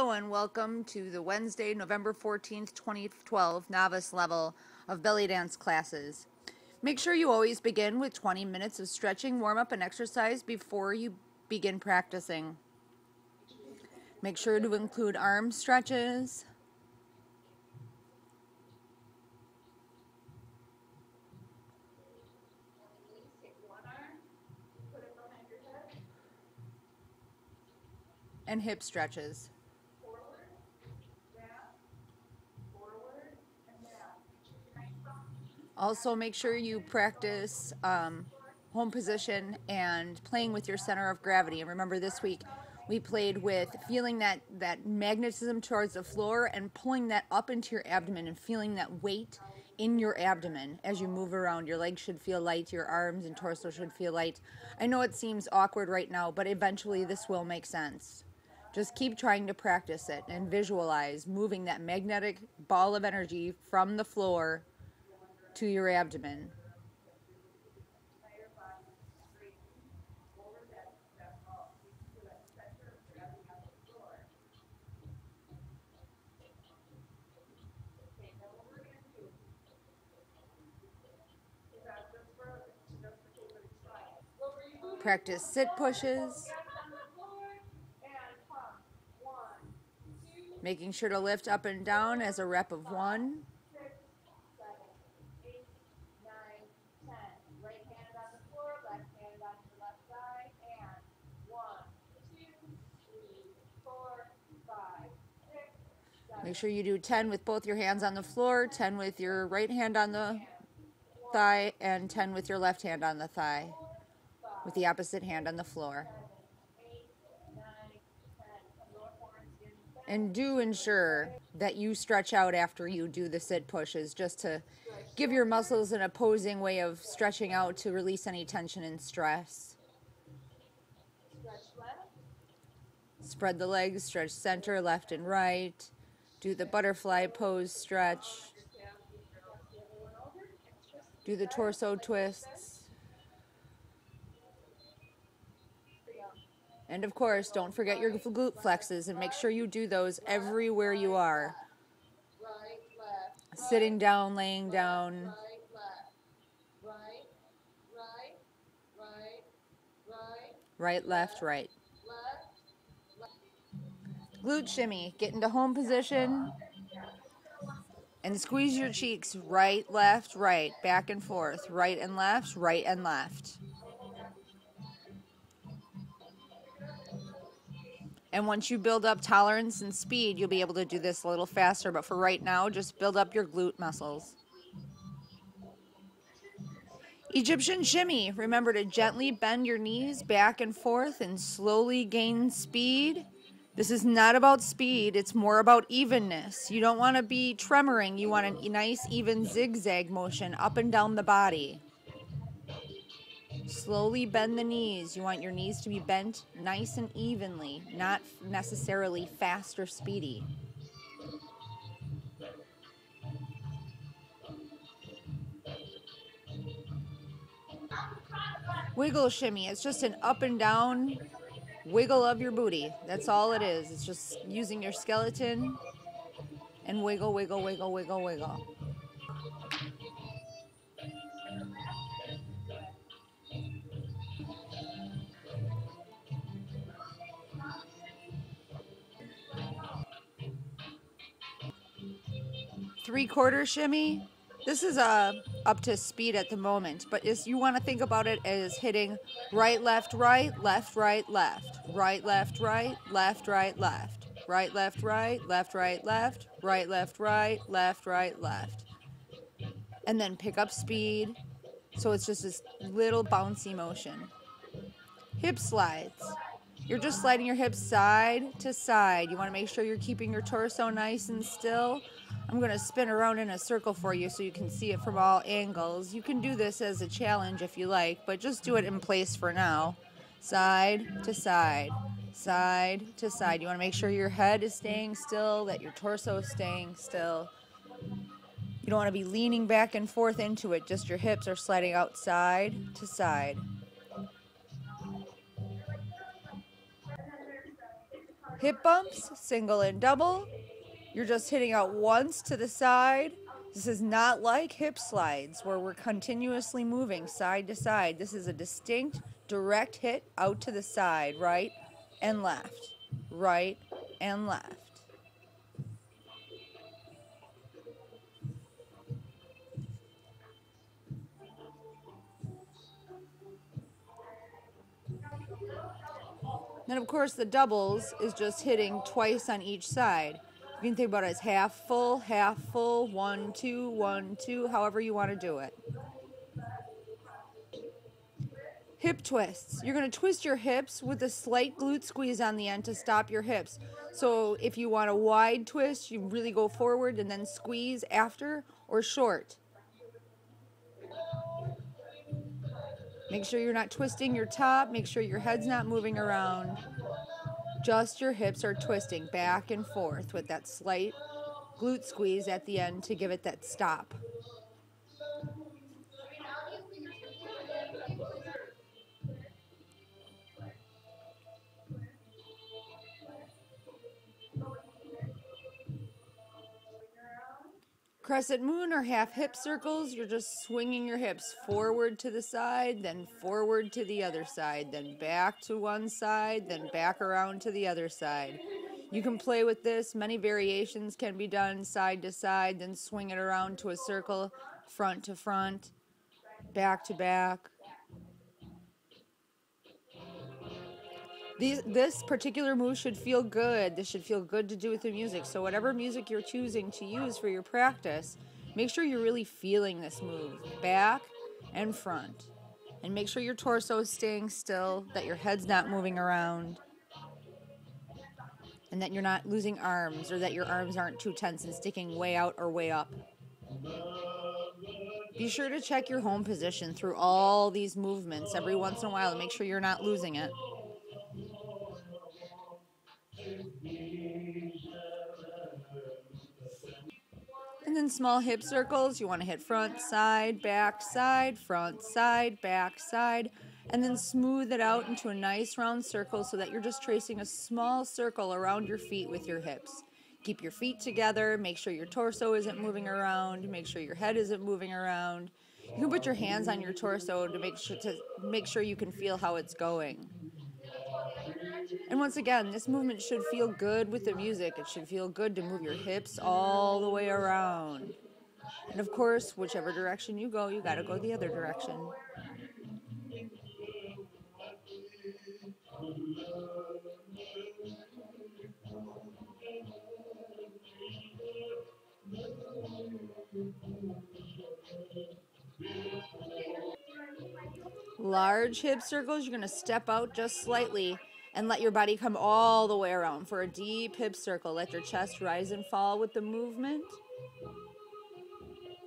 Hello and welcome to the Wednesday, November 14th, 2012 Novice Level of belly dance classes. Make sure you always begin with 20 minutes of stretching, warm-up, and exercise before you begin practicing. Make sure to include arm stretches, and hip stretches. Also, make sure you practice home position and playing with your center of gravity. And remember, this week we played with feeling that magnetism towards the floor and pulling that up into your abdomen and feeling that weight in your abdomen as you move around. Your legs should feel light, your arms and torso should feel light. I know it seems awkward right now, but eventually this will make sense. Just keep trying to practice it and visualize moving that magnetic ball of energy from the floor to your abdomen. Practice sit pushes. Making sure to lift up and down as a rep of 1. Make sure you do 10 with both your hands on the floor, 10 with your right hand on the thigh, and 10 with your left hand on the thigh, with the opposite hand on the floor. And do ensure that you stretch out after you do the sit pushes, just to give your muscles an opposing way of stretching out to release any tension and stress. Spread the legs, stretch center, left and right. Do the butterfly pose stretch. Do the torso twists. And of course, don't forget your glute flexes and make sure you do those everywhere you are. Sitting down, laying down. Right, left, right. Glute shimmy. Get into home position and squeeze your cheeks right, left, right, back and forth, right and left, right and left. And once you build up tolerance and speed, you'll be able to do this a little faster. But for right now, just build up your glute muscles. Egyptian shimmy. Remember to gently bend your knees back and forth and slowly gain speed. This is not about speed. It's more about evenness. You don't want to be tremoring. You want a nice, even zigzag motion up and down the body. Slowly bend the knees. You want your knees to be bent nice and evenly, not necessarily fast or speedy. Wiggle shimmy. It's just an up and down wiggle of your booty. That's all it is. It's just using your skeleton and wiggle, wiggle, wiggle, wiggle, wiggle. Three-quarter shimmy. This is up to speed at the moment, but you want to think about it as hitting right, left, right, left, right, left, right, left, right, left, right, left, right, left, right, left, right, left, right, left, right, left, right, left. And then pick up speed, so it's just this little bouncy motion. Hip slides. You're just sliding your hips side to side. You want to make sure you're keeping your torso nice and still. I'm going to spin around in a circle for you so you can see it from all angles. You can do this as a challenge if you like, but just do it in place for now. Side to side, side to side. You want to make sure your head is staying still, that your torso is staying still. You don't want to be leaning back and forth into it. Just your hips are sliding out side to side. Hip bumps, single and double. You're just hitting out once to the side. This is not like hip slides where we're continuously moving side to side. This is a distinct, direct hit out to the side, right and left, right and left. Then, of course, the doubles is just hitting twice on each side. You can think about it as half full, 1, 2, 1, 2, however you want to do it. Hip twists. You're going to twist your hips with a slight glute squeeze on the end to stop your hips. So if you want a wide twist, you really go forward and then squeeze after, or short. Make sure you're not twisting your top. Make sure your head's not moving around. Just your hips are twisting back and forth with that slight glute squeeze at the end to give it that stop. Crescent moon or half hip circles, you're just swinging your hips forward to the side, then forward to the other side, then back to one side, then back around to the other side. You can play with this. Many variations can be done side to side, then swing it around to a circle, front to front, back to back. This particular move should feel good. This should feel good to do with the music. So whatever music you're choosing to use for your practice, make sure you're really feeling this move, back and front. And make sure your torso is staying still, that your head's not moving around, and that you're not losing arms, or that your arms aren't too tense and sticking way out or way up. Be sure to check your home position through all these movements every once in a while and make sure you're not losing it. And then small hip circles, you want to hit front, side, front, side, back, side, and then smooth it out into a nice round circle so that you're just tracing a small circle around your feet with your hips. Keep your feet together, make sure your torso isn't moving around, make sure your head isn't moving around. You can put your hands on your torso to make sure you can feel how it's going. And once again, this movement should feel good with the music. It should feel good to move your hips all the way around. And of course, whichever direction you go, you gotta go the other direction. Large hip circles, you're gonna step out just slightly and let your body come all the way around for a deep hip circle. Let your chest rise and fall with the movement.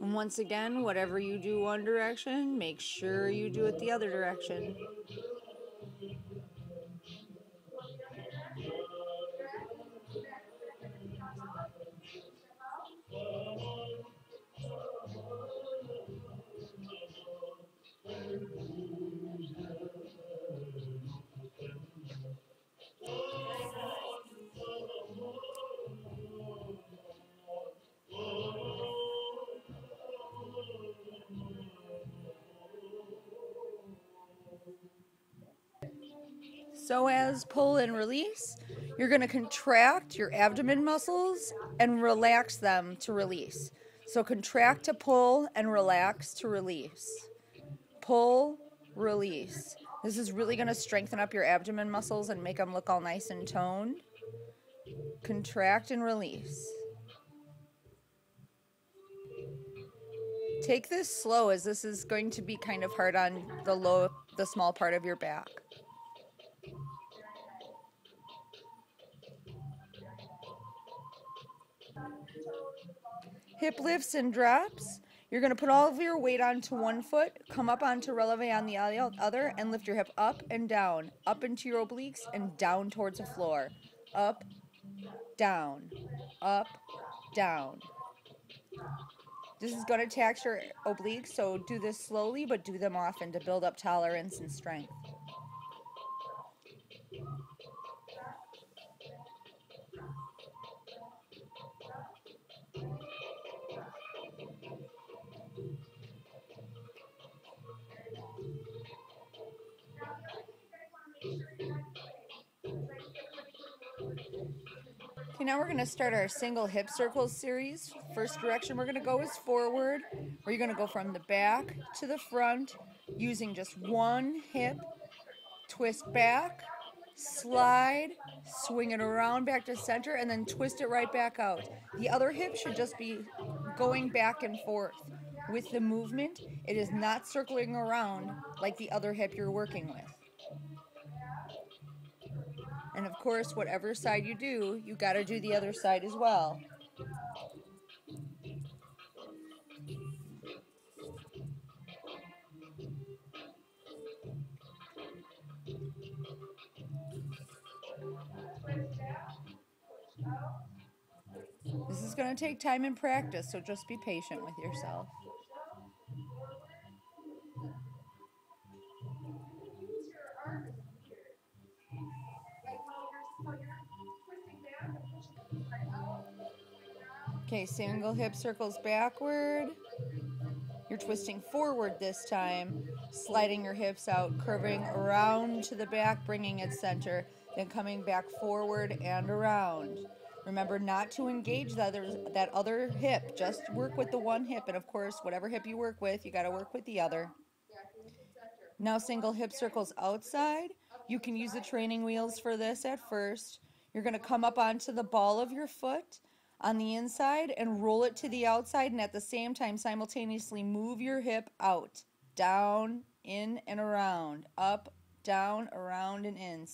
And once again, whatever you do one direction, make sure you do it the other direction. So as pull and release, you're going to contract your abdomen muscles and relax them to release. So contract to pull and relax to release. Pull, release. This is really going to strengthen up your abdomen muscles and make them look all nice and toned. Contract and release. Take this slow, as this is going to be kind of hard on the small part of your back. Hip lifts and drops. You're going to put all of your weight onto one foot, come up onto releve on the other, and lift your hip up and down, up into your obliques and down towards the floor. Up, down, up, down. This is going to tax your obliques, so do this slowly, but do them often to build up tolerance and strength. Okay, now we're going to start our single hip circles series. First direction we're going to go is forward, where you're going to go from the back to the front using just one hip, twist back, slide, swing it around back to center, and then twist it right back out. The other hip should just be going back and forth with the movement. It is not circling around like the other hip you're working with. And of course, whatever side you do, you got to do the other side as well. This is going to take time and practice, so just be patient with yourself. Okay, single hip circles backward. You're twisting forward this time, sliding your hips out, curving around to the back, bringing it center, then coming back forward and around. Remember not to engage that other hip. Just work with the one hip, and of course, whatever hip you work with, you got to work with the other. Now single hip circles outside. You can use the training wheels for this at first. You're going to come up onto the ball of your foot on the inside and roll it to the outside, and at the same time simultaneously move your hip out, down, in, and around, up, down, around, and in,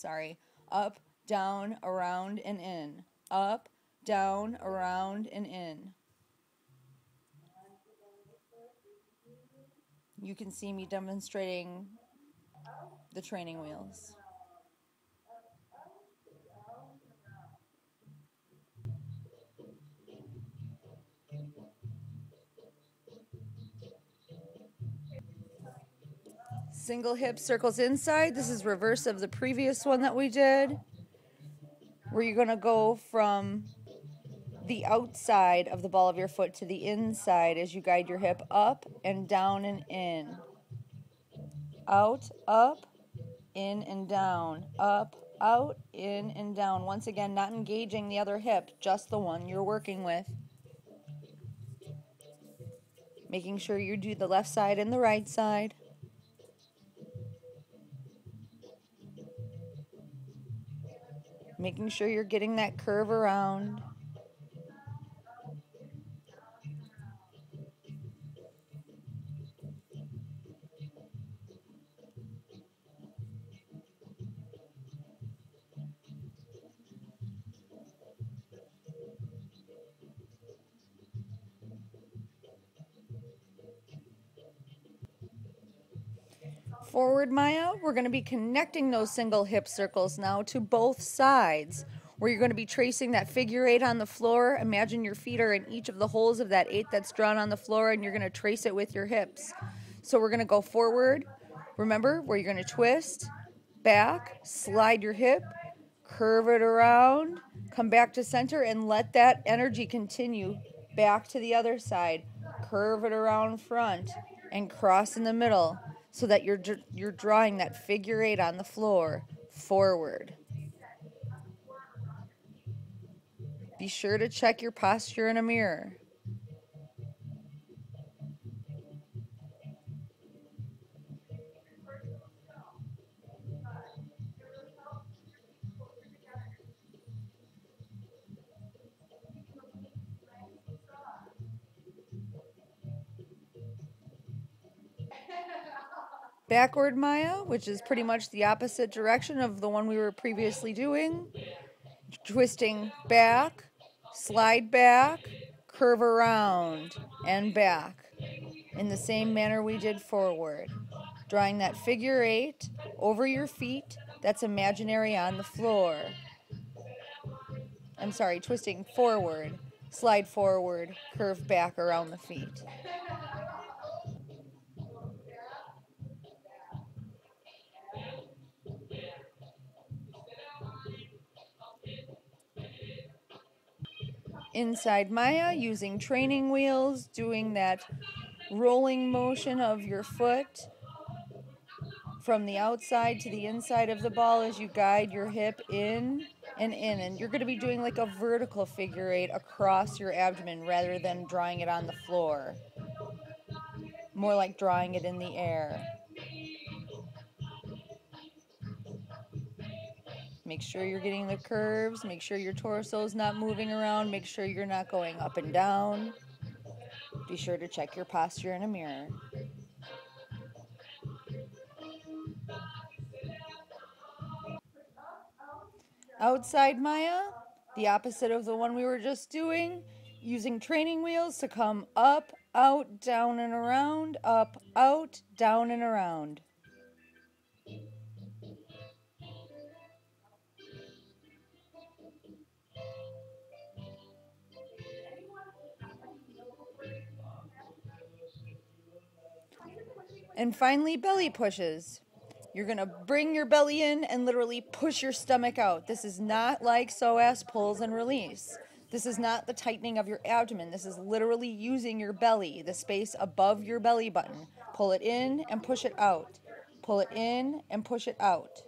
up, down, around, and in, up, down, around, and in. You can see me demonstrating the training wheels. Single hip circles inside. This is reverse of the previous one that we did, where you're going to go from the outside of the ball of your foot to the inside as you guide your hip up and down and in. Out, up, in and down. Up, out, in and down. Once again, not engaging the other hip, just the one you're working with. Making sure you do the left side and the right side. Making sure you're getting that curve around. Forward, Maya, we're going to be connecting those single hip circles now to both sides, where you're going to be tracing that figure 8 on the floor. Imagine your feet are in each of the holes of that 8 that's drawn on the floor, and you're going to trace it with your hips. So we're going to go forward, remember, where you're going to twist, back, slide your hip, curve it around, come back to center, and let that energy continue back to the other side. Curve it around front and cross in the middle, so that you're drawing that figure 8 on the floor forward. Be sure to check your posture in a mirror. Backward, Maya, which is pretty much the opposite direction of the one we were previously doing. Twisting back, slide back, curve around, and back in the same manner we did forward. Drawing that figure 8 over your feet that's imaginary on the floor. I'm sorry, twisting forward, slide forward, curve back around the feet. Inside Maya, using training wheels, doing that rolling motion of your foot from the outside to the inside of the ball as you guide your hip in and in. And you're going to be doing like a vertical figure eight across your abdomen rather than drawing it on the floor. More like drawing it in the air. Make sure you're getting the curves. Make sure your torso is not moving around. Make sure you're not going up and down. Be sure to check your posture in a mirror. Outside Maya, the opposite of the one we were just doing, using training wheels to come up, out, down, and around, up, out, down, and around. And finally, belly pushes. You're going to bring your belly in and literally push your stomach out. This is not like psoas pulls and release. This is not the tightening of your abdomen. This is literally using your belly, the space above your belly button. Pull it in and push it out. Pull it in and push it out.